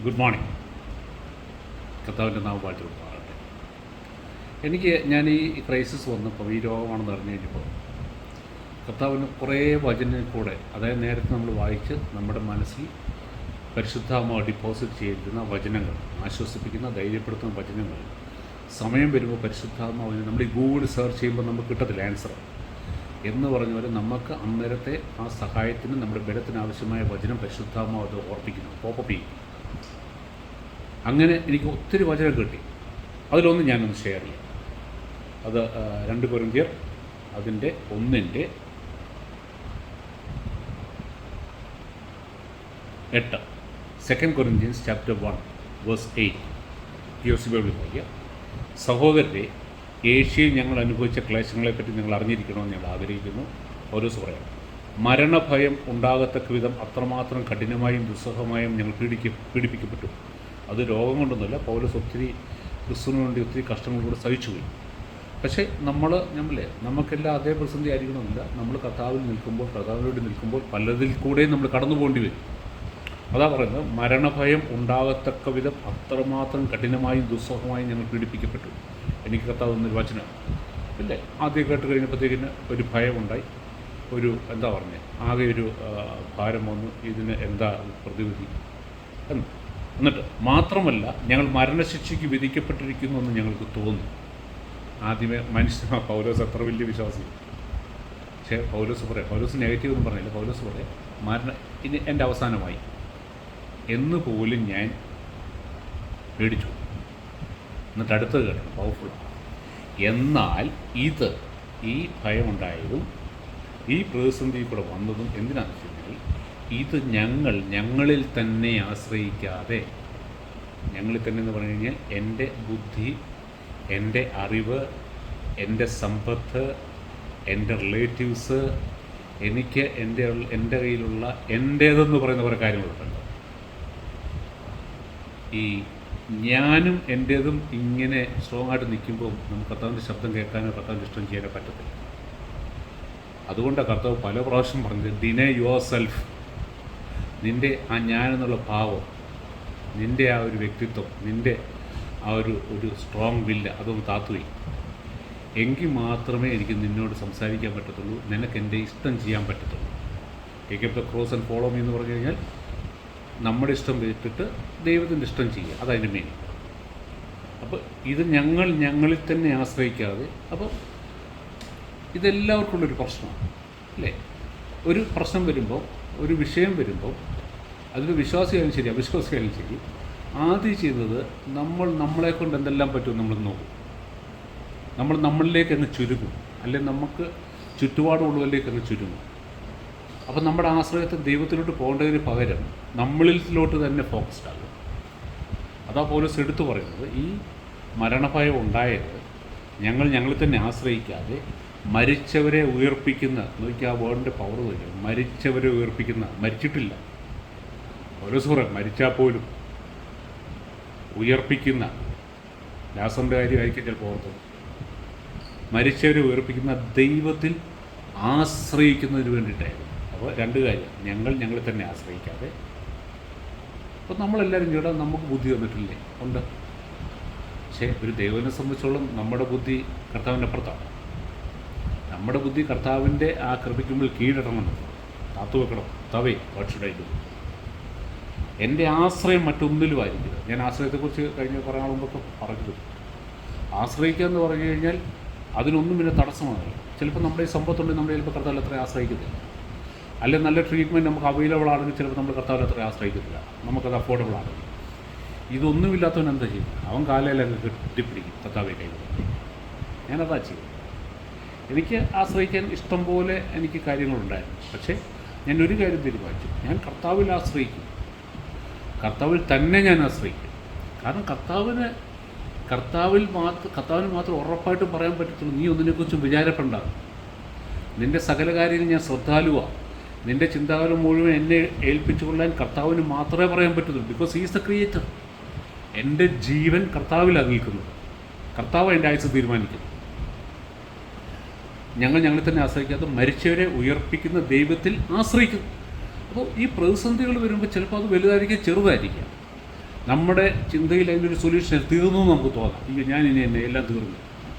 Good morning. കർത്താവിൻ്റെ നാമം വാഴ്ത്തപ്പെടുമാറാകട്ടെ. ഞാൻ ഈ ക്രൈസിസ് വന്നപ്പോൾ, ഈ രോഗമാണെന്ന് അറിഞ്ഞു കഴിഞ്ഞപ്പോൾ, കർത്താവിന് കുറേ വചനം കൂടെ, അതായത് നേരത്തെ നമ്മൾ വായിച്ച് നമ്മുടെ മനസ്സിൽ പരിശുദ്ധാത്മാവ് ഡിപ്പോസിറ്റ് ചെയ്തിരുന്ന വചനങ്ങൾ, ആശ്വസിപ്പിക്കുന്ന, ധൈര്യപ്പെടുത്തുന്ന വചനങ്ങൾ, സമയം വരുമ്പോൾ പരിശുദ്ധാത്മാവിന് നമ്മൾ ഈ ഗൂഗിൾ സെർച്ച് ചെയ്യുമ്പോൾ നമുക്ക് കിട്ടത്തില്ല ആൻസർ എന്ന് പറഞ്ഞ പോലെ നമുക്ക് അന്നേരത്തെ ആ സഹായത്തിന്, നമ്മുടെ ബലത്തിനാവശ്യമായ വചനം പരിശുദ്ധാത്മാവ് അത് ഓർപ്പിക്കുന്നു, പോപ്പപ്പ് ചെയ്യും. അങ്ങനെ എനിക്ക് ഒത്തിരി വചനം കിട്ടി. അതിലൊന്ന് ഞാനൊന്ന് ഷെയർ ചെയ്യാം. അത് 2 കൊരിന്ത്യർ അതിൻ്റെ 1:8, 2 Corinthians chapter 1 verse 8. യോസിബിൾ വായിക്കുക. സഹോദരരെ, ഏഷ്യയിൽ ഞങ്ങൾ അനുഭവിച്ച ക്ലേശങ്ങളെപ്പറ്റി നിങ്ങൾ അറിഞ്ഞിരിക്കണമെന്ന് ഞങ്ങൾ ആഗ്രഹിക്കുന്നു. പൗലോസ് പറയാം, മരണഭയം ഉണ്ടാകത്തക്ക വിധം അത്രമാത്രം കഠിനമായും ദുസ്സഹമായും ഞങ്ങൾ പീഡിപ്പിക്കപ്പെട്ടു. അത് രോഗം കൊണ്ടൊന്നുമില്ല. പൗലോസ് ഒത്തിരി ക്രിസ്തുവിന് വേണ്ടി ഒത്തിരി കഷ്ടങ്ങളിലൂടെ സഹിച്ചുപോയി. പക്ഷേ നമുക്കെല്ലാം അതേ പ്രതിസന്ധി ആയിരിക്കണമെന്നില്ല. നമ്മൾ കർത്താവിനോട് നിൽക്കുമ്പോൾ പലതിൽ കൂടെയും നമ്മൾ കടന്നു പോകേണ്ടി വരും. അതാ പറയുന്നത്, മരണഭയം ഉണ്ടാകത്തക്ക വിധം അത്രമാത്രം കഠിനമായും ദുസ്സഹമായും ഞങ്ങൾ പീഡിപ്പിക്കപ്പെട്ടു. എനിക്ക് കർത്താവ് എന്നൊരു വചനം ഇല്ലേ, ആദ്യം കേട്ട് കഴിഞ്ഞപ്പോഴത്തേക്കിന് ഒരു ഭയമുണ്ടായി, ആകെ ഒരു ഭാരം വന്നു, ഇതിന് എന്താ പ്രതിവിധി എന്ന്. എന്നിട്ട് മാത്രമല്ല, ഞങ്ങൾ മരണശിക്ഷയ്ക്ക് വിധിക്കപ്പെട്ടിരിക്കുന്നു എന്ന് ഞങ്ങൾക്ക് തോന്നി. ആദ്യമേ പൗലോസ് അത്ര വലിയ വിശ്വാസി. പക്ഷേ പൗലോസ് നെഗറ്റീവ് ഒന്നും പറഞ്ഞില്ല. പൗലോസ് പറയാം, ഇനി എൻ്റെ അവസാനമായി എന്ന് പോലും ഞാൻ പേടിച്ചു. എന്നിട്ട് അടുത്തത് കേട്ടോ, പവർഫുൾ. എന്നാൽ ഈ ഭയമുണ്ടായതും ഈ പ്രതിസന്ധി കൂടെ വന്നതും എന്തിനാണെന്ന് വെച്ച് കഴിഞ്ഞാൽ, ഇത് ഞങ്ങളിൽ തന്നെ ആശ്രയിക്കാതെ, ഞങ്ങളിൽ തന്നെ എന്ന് പറഞ്ഞു കഴിഞ്ഞാൽ എൻ്റെ ബുദ്ധി, എൻ്റെ അറിവ്, എൻ്റെ സമ്പത്ത്, എൻ്റെ റിലേറ്റീവ്സ്, എനിക്ക് എൻ്റെ കയ്യിലുള്ള എൻ്റേതെന്ന് പറയുന്ന കുറേ കാര്യങ്ങളുണ്ടല്ലോ. ഈ ഞാനും എൻ്റേതും ഇങ്ങനെ സ്ട്രോങ് ആയിട്ട് നിൽക്കുമ്പോൾ നമുക്ക് കർത്താവിൻ്റെ ശബ്ദം കേൾക്കാനോ കർത്താവിൻ്റെ ഇഷ്ടം ചെയ്യാനോ പറ്റത്തില്ല. അതുകൊണ്ടാണ് കർത്താവ് പല പ്രാവശ്യം പറഞ്ഞത്, ഡിനൈ യുവർ സെൽഫ്. നിൻ്റെ ആ ഞാനെന്നുള്ള ഭാവം, നിൻ്റെ ആ ഒരു വ്യക്തിത്വം, നിൻ്റെ ആ ഒരു സ്ട്രോങ് വില്ല് അതൊന്ന് താത്തുപോയി. എങ്കിൽ മാത്രമേ എനിക്ക് നിന്നോട് സംസാരിക്കാൻ പറ്റത്തുള്ളൂ, നിനക്ക് എൻ്റെ ഇഷ്ടം ചെയ്യാൻ പറ്റത്തുള്ളൂ. Take up the cross and follow me എന്ന് പറഞ്ഞു കഴിഞ്ഞാൽ നമ്മുടെ ഇഷ്ടം വിട്ടിട്ട് ദൈവത്തിൻ്റെ ഇഷ്ടം ചെയ്യുക, അതതിൻ്റെ മീനിങ്. അപ്പോൾ ഇത് ഞങ്ങളിൽ തന്നെ ആശ്രയിക്കാതെ, അപ്പോൾ ഇതെല്ലാവർക്കും ഉള്ളൊരു പ്രശ്നമാണ് അല്ലേ. ഒരു പ്രശ്നം വരുമ്പോൾ, ഒരു വിഷയം വരുമ്പോൾ, അതിന് വിശ്വാസിയായാലും ശരി അവിശ്വാസിയായാലും ശരി, ആദ്യം ചെയ്യുന്നത് നമ്മളെ കൊണ്ട് എന്തെല്ലാം പറ്റും നമ്മൾ നോക്കും. നമ്മളിലേക്ക് അങ്ങ് ചുരുങ്ങും, അല്ലെങ്കിൽ നമുക്ക് ചുറ്റുപാടുള്ളവരിലേക്ക് അങ്ങ് ചുരുങ്ങും. അപ്പം നമ്മുടെ ആശ്രയത്തെ ദൈവത്തിലോട്ട് പോകേണ്ടതിന് പകരം നമ്മളിലോട്ട് തന്നെ ഫോക്കസ്ഡ് ആകും. അതാ പൗലോസ് എടുത്തു പറയുന്നത്, ഈ മരണഭയം ഉണ്ടായത് ഞങ്ങളിൽ തന്നെ ആശ്രയിക്കാതെ മരിച്ചവരെ ഉയർപ്പിക്കുന്ന, നോക്കിയാൽ ആ വേർഡിൻ്റെ പവർ വരും, മരിച്ചവരെ ഉയർപ്പിക്കുന്ന, മരിച്ചിട്ടില്ല. പൗലോസ് പറയും, മരിച്ചാൽ പോലും ഉയർപ്പിക്കുന്ന, ലാസറിൻ്റെ കാര്യമായിരിക്കും ചിലപ്പോൾ ഓർത്തത്, മരിച്ചവരെ ഉയർപ്പിക്കുന്ന ദൈവത്തിൽ ആശ്രയിക്കുന്നതിന് വേണ്ടിയിട്ടായിരുന്നു. അപ്പോൾ 2 കാര്യം, ഞങ്ങളിൽ തന്നെ ആശ്രയിക്കാതെ. അപ്പോൾ നമ്മളെല്ലാവരും കേട്ടാൽ നമുക്ക് ബുദ്ധി തന്നിട്ടില്ലേ? ഉണ്ട്. പക്ഷേ ഒരു ദൈവനെ സംബന്ധിച്ചോളം നമ്മുടെ ബുദ്ധി കർത്താവിൻ്റെ അപ്പുറത്താണ്. നമ്മുടെ ബുദ്ധി കർത്താവിൻ്റെ ആ കൃപയ്ക്കുമ്പിൽ കീഴടങ്ങണം, താത്തു വെക്കണം. കർത്താവേ, വാട്ട് ഷുഡ് ഐ ഡു? എൻ്റെ ആശ്രയം മറ്റൊന്നിലും ആയിരിക്കില്ല. ഞാൻ ആശ്രയത്തെക്കുറിച്ച് കഴിഞ്ഞ കുറേ നാൾ മുമ്പൊക്കെ പറഞ്ഞത്, ആശ്രയിക്കുക എന്ന് പറഞ്ഞു കഴിഞ്ഞാൽ അതിനൊന്നും പിന്നെ തടസ്സമാകില്ല. ചിലപ്പോൾ നമ്മുടെ ഈ സമ്പത്തുണ്ടെങ്കിൽ നമ്മൾ ചിലപ്പോൾ കർത്താവിൽ അത്ര ആശ്രയിക്കത്തില്ല. അല്ലെങ്കിൽ നല്ല ട്രീറ്റ്മെൻറ്റ് നമുക്ക് അവൈലബിൾ ആണെങ്കിൽ ചിലപ്പോൾ നമ്മൾ കർത്താവിൽ അത്ര ആശ്രയിക്കത്തില്ല, നമുക്കത് അഫോർഡബിൾ ആണെങ്കിൽ. ഇതൊന്നുമില്ലാത്തവൻ എന്താ ചെയ്യും? അവൻ കാലയിലൊക്കെ കെട്ടിപ്പിടിക്കും, കർത്താവെ കൈകൊടുക്കും. ഞാനതാ ചെയ്യും. എനിക്ക് ആശ്രയിക്കാൻ ഇഷ്ടം പോലെ എനിക്ക് കാര്യങ്ങളുണ്ടായിരുന്നു. പക്ഷേ ഞാൻ ഒരു കാര്യം തീരുമാനിച്ചു, ഞാൻ കർത്താവിൽ ആശ്രയിക്കും. കർത്താവിൽ തന്നെ ഞാൻ ആശ്രയിക്കും. കാരണം കർത്താവിന് മാത്രം ഉറപ്പായിട്ടും പറയാൻ പറ്റത്തുള്ളൂ, നീ ഒന്നിനെക്കുറിച്ചും വിചാരപ്പെടണ്ട, നിൻ്റെ സകല കാര്യങ്ങൾ ഞാൻ ശ്രദ്ധാലുവാണ്, നിൻ്റെ ചിന്താകാലം മുഴുവൻ എന്നെ ഏൽപ്പിച്ചുകൊള്ളാൻ കർത്താവിന് മാത്രമേ പറയാൻ പറ്റത്തുള്ളൂ. Because he is the creator. എൻ്റെ ജീവൻ കർത്താവിലാണ് നിൽക്കുന്നത്. കർത്താവ് എൻ്റെ ആയുസ്സ് തീരുമാനിക്കുന്നു. ഞങ്ങളിൽ തന്നെ ആശ്രയിക്കാതെ മരിച്ചവരെ ഉയർപ്പിക്കുന്ന ദൈവത്തിൽ ആശ്രയിക്കുന്നു. അപ്പോൾ ഈ പ്രതിസന്ധികൾ വരുമ്പോൾ ചിലപ്പോൾ അത് വലുതായിരിക്കും, ചെറുതായിരിക്കാം. നമ്മുടെ ചിന്തയിൽ അതിൻ്റെ സൊല്യൂഷൻ തീർന്നു എന്ന് നമുക്ക് തോന്നാം. ഞാൻ ഇനി എന്നെ എല്ലാം തീർന്നു,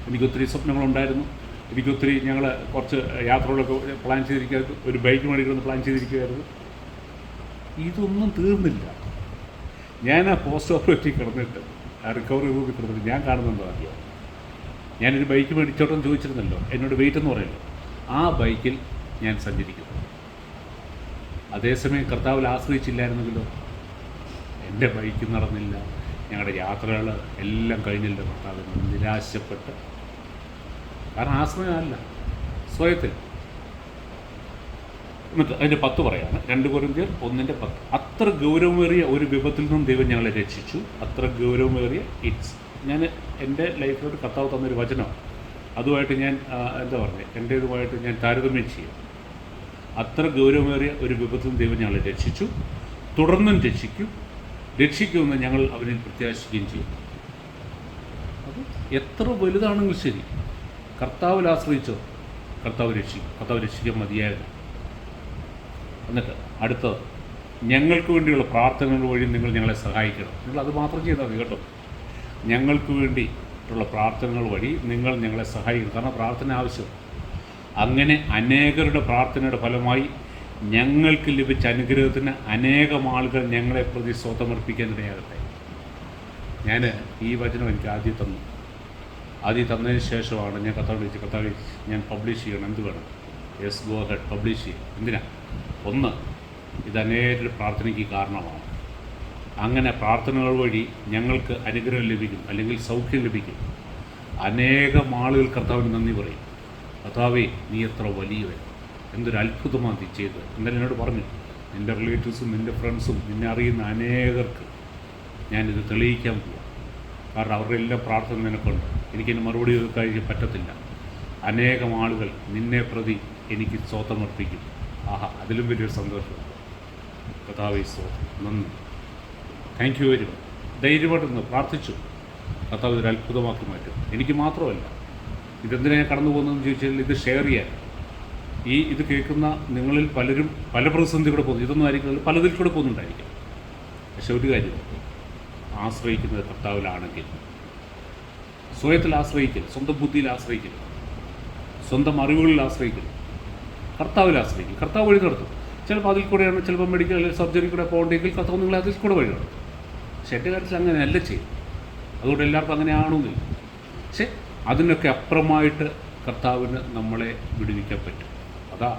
എനിക്കൊത്തിരി സ്വപ്നങ്ങളുണ്ടായിരുന്നു, എനിക്കൊത്തിരി ഞങ്ങൾ കുറച്ച് യാത്രകളൊക്കെ പ്ലാൻ ചെയ്തിരിക്കുക, ഒരു ബൈക്ക് മേടിക്കണമെന്ന് പ്ലാൻ ചെയ്തിരിക്കുകയായിരുന്നു. ഇതൊന്നും തീർന്നില്ല. ഞാൻ ആ പോസ്റ്റ് ഓപ്പറേറ്റീവ് കിടന്നിട്ട് ആ റിക്കവറി റൂമിൽ കിടന്നിട്ട് ഞാൻ കാണുന്നുണ്ടോ അറിയാം, ഞാനൊരു ബൈക്ക് മേടിച്ചോട്ടെന്ന് ചോദിച്ചിരുന്നല്ലോ, എന്നോട് വെയിറ്റ് എന്ന് പറയുമല്ലോ, ആ ബൈക്കിൽ ഞാൻ സഞ്ചരിക്കുന്നു. അതേസമയം കർത്താവിൽ ആശ്രയിച്ചില്ലായിരുന്നെങ്കിലോ എൻ്റെ ബൈക്ക് നടന്നില്ല, ഞങ്ങളുടെ യാത്രകൾ എല്ലാം കഴിഞ്ഞില്ല. കർത്താവിന് നിരാശപ്പെട്ട്, കാരണം ആശ്രയമല്ല, സ്വയത്തിൽ. എന്നിട്ട് അതിൻ്റെ 10 പറയാണ്, 2 കൊരിന്ത്യർ 1:10. അത്ര ഗൗരവമേറിയ ഒരു വിപത്തിൽ നിന്നും ദൈവം ഞങ്ങളെ രക്ഷിച്ചു. അത്ര ഗൗരവമേറിയ ഞാൻ എൻ്റെ ലൈഫിലോട്ട് കർത്താവ് തന്നൊരു വചനം, അതുമായിട്ട് ഞാൻ എന്താ പറയുക, എൻ്റേതുമായിട്ട് ഞാൻ താരതമ്യം ചെയ്യും. അത്ര ഗൗരവമേറിയ ഒരു വിപത്തിൽ നിന്ന് ദൈവം ഞങ്ങളെ രക്ഷിച്ചു, തുടർന്നും രക്ഷിക്കുമെന്ന് ഞങ്ങൾ അവനിൽ പ്രത്യാശിക്കുകയും ചെയ്യും. അത് എത്ര വലുതാണെങ്കിലും ശരി, കർത്താവിൽ ആശ്രയിച്ചോ കർത്താവ് രക്ഷിക്കാൻ മതിയായിരുന്നു. എന്നിട്ട് അടുത്തത്, ഞങ്ങൾക്ക് വേണ്ടിയുള്ള പ്രാർത്ഥനകൾ വഴി നിങ്ങൾ ഞങ്ങളെ സഹായിക്കണം. നിങ്ങൾ അത് മാത്രം ചെയ്താൽ മതി കേട്ടോ. ഞങ്ങൾക്ക് വേണ്ടിയിട്ടുള്ള പ്രാർത്ഥനകൾ വഴി നിങ്ങൾ ഞങ്ങളെ സഹായിക്കണം, കാരണം പ്രാർത്ഥന ആവശ്യം. അങ്ങനെ അനേകരുടെ പ്രാർത്ഥനയുടെ ഫലമായി ഞങ്ങൾക്ക് ലഭിച്ച അനുഗ്രഹത്തിന് അനേകം ആളുകൾ ഞങ്ങളെ പ്രതി സ്വതമർപ്പിക്കാനിടയാകട്ടെ. ഞാൻ ഈ വചനം എനിക്ക് ആദ്യം തന്നതിന് ശേഷമാണ് ഞാൻ കർത്താവ് ഞാൻ പബ്ലിഷ് ചെയ്യണം, എന്ത് വേണം? യെസ്, ഗോ ഹെഡ്, പബ്ലിഷ് ചെയ്യും. എന്തിനാ? ഒന്ന്, ഇത് അനേകരുടെ പ്രാർത്ഥനയ്ക്ക് കാരണമാണ്. അങ്ങനെ പ്രാർത്ഥനകൾ വഴി ഞങ്ങൾക്ക് അനുഗ്രഹം ലഭിക്കും, അല്ലെങ്കിൽ സൗഖ്യം ലഭിക്കും. അനേകം ആളുകൾ കർത്താവിന് നന്ദി പറയും. കർത്താവേ, നീ എത്ര വലിയവൻ, എന്തൊരു അത്ഭുതമാണ് നീ ചെയ്തത്. എന്നാലും എന്നോട് പറഞ്ഞു, നിൻ്റെ റിലേറ്റീവ്സും നിൻ്റെ ഫ്രണ്ട്സും നിന്നെ അറിയുന്ന അനേകർക്ക് ഞാനിത് തെളിയിക്കാൻ പോവാം, കാരണം അവരുടെ എല്ലാം പ്രാർത്ഥന നിനക്കുണ്ട്. എനിക്കതിന് മറുപടി കഴിക്കാൻ പറ്റത്തില്ല. അനേകം ആളുകൾ നിന്നെ പ്രതി എനിക്ക് സ്വതമർപ്പിക്കും. ആഹാ, അതിലും വലിയൊരു സന്തോഷമുണ്ട്. കർത്താവേ സ്തോത്രം, നന്ദി, താങ്ക് യു വെരി മച്ച്. ധൈര്യമായിട്ടൊന്ന് പ്രാർത്ഥിച്ചു, കർത്താവ് ഇതൊരു അത്ഭുതമാക്കി മാറ്റും. എനിക്ക് മാത്രമല്ല, ഇതെന്തിനാണ് കടന്നു പോകുന്നതെന്ന് ചോദിച്ചാൽ ഇത് ഷെയർ ചെയ്യാൻ. ഇത് കേൾക്കുന്ന നിങ്ങളിൽ പലരും പല പ്രതിസന്ധി കൂടെ പോകുന്നു. ഇതൊന്നും ആയിരിക്കും, പലതിൽ കൂടെ പോകുന്നുണ്ടായിരിക്കും. പക്ഷെ ഒരു കാര്യം, ആശ്രയിക്കുന്നത് കർത്താവിലാണെങ്കിൽ, സ്വയത്തിൽ ആശ്രയിക്കരുത്, സ്വന്തം ബുദ്ധിയിൽ ആശ്രയിക്കരുത്, സ്വന്തം അറിവുകളിൽ ആശ്രയിക്കരുത്, കർത്താവിൽ ആശ്രയിക്കും. കർത്താവ് വഴി നടത്തും. ചിലപ്പോൾ അതിൽ കൂടെയാണ്, ചിലപ്പോൾ മെഡിക്കൽ സർജറി കൂടെ പോകണ്ടെങ്കിൽ കർത്താവ് നിങ്ങളെ അതിൽ കൂടെ വഴി നടത്തും. പക്ഷെ എൻ്റെ കാര്യത്തിൽ അങ്ങനെയല്ല ചെയ്യും. അതുകൊണ്ട് എല്ലാവർക്കും അങ്ങനെ ആണെന്നില്ല. പക്ഷെ അതിനൊക്കെ അപ്പുറമായിട്ട് കർത്താവിന് നമ്മളെ വിടുവിക്കാൻ പറ്റും. അതാ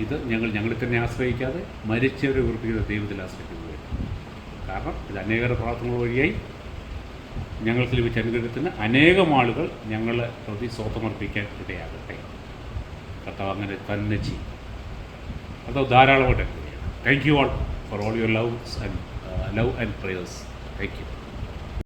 ഇത് ഞങ്ങളിൽ തന്നെ ആശ്രയിക്കാതെ മരിച്ചവരെ ഉറപ്പിക്കുന്ന ദൈവത്തിൽ ആശ്രയിക്കുന്നത്. കാരണം ഇത് അനേകരുടെ പ്രാർത്ഥനകൾ വഴിയായി ഞങ്ങൾക്ക് ലഭിച്ച അനുഗ്രഹത്തിന് അനേകം ആളുകൾ ഞങ്ങളെ പ്രതി സ്വതമർപ്പിക്കാൻ ഇടയാകട്ടെ. കർത്താവ് അങ്ങനെ തന്നെ ചെയ്യും. കർത്താവ് ധാരാളമായിട്ട്. Thank you all for all your love and prayers. Thank you.